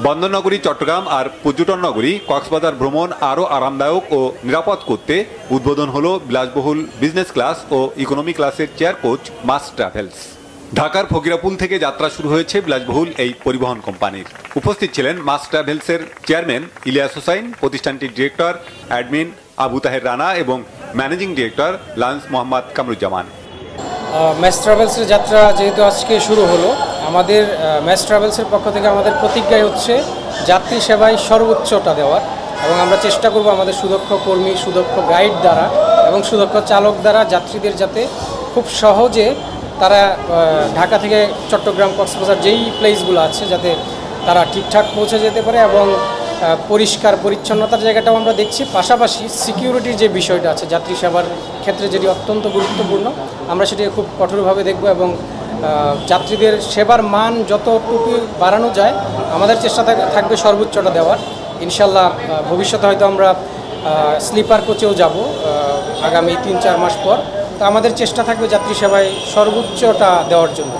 বন্দরনগরী চট্টগ্রাম আর পর্যটন নগরী কক্সবাজার ভ্রমণ আরও আরামদায়ক ও নিরাপদ করতে উদ্বোধন হলো বিলাসবহুল বিজনেস ক্লাস ও ইকোনমি ক্লাসের চেয়ার কোচ মাস ট্রাভেলস। ঢাকার ফকিরাপুল থেকে যাত্রা শুরু হয়েছে বিলাসবহুল এই পরিবহন কোম্পানির। উপস্থিত ছিলেন মাস ট্রাভেলসের চেয়ারম্যান ইলিয়াস হোসাইন, প্রতিষ্ঠানটির ডিরেক্টর অ্যাডমিন আবু তাহের রানা এবং managing director Lance Mohammad Kamruzzaman. Mass ট্রাভেলসের যাত্রা যেহেতু আজকে শুরু হলো, আমাদের ম্যাস ট্রাভেলসের পক্ষ থেকে আমাদের প্রতিজ্ঞাই হচ্ছে যাত্রী সেবায় সর্বোচ্চটা দেওয়ার, এবং আমরা চেষ্টা করব আমাদের সুদক্ষ কর্মী, সুদক্ষ গাইড দ্বারা এবং সুদক্ষ চালক দ্বারা যাত্রীদের যাতে খুব সহজে তারা ঢাকা থেকে চট্টগ্রাম, কক্সবাজার যেই প্লেসগুলো আছে যাতে তারা ঠিকঠাক পৌঁছে যেতে পারে, এবং পরিষ্কার পরিচ্ছন্নতার জায়গাটাও আমরা দেখছি। পাশাপাশি সিকিউরিটির যে বিষয়টা আছে যাত্রী সেবার ক্ষেত্রে, যেটি অত্যন্ত গুরুত্বপূর্ণ, আমরা সেটিকে খুব কঠোরভাবে দেখব এবং যাত্রীদের সেবার মান যতটুকু বাড়ানো যায় আমাদের চেষ্টা থাকবে সর্বোচ্চটা দেওয়ার। ইনশাল্লাহ ভবিষ্যতে হয়তো আমরা স্লিপার কোচেও যাব আগামী 3-4 মাস পর। তো আমাদের চেষ্টা থাকবে যাত্রী সেবায় সর্বোচ্চটা দেওয়ার জন্য।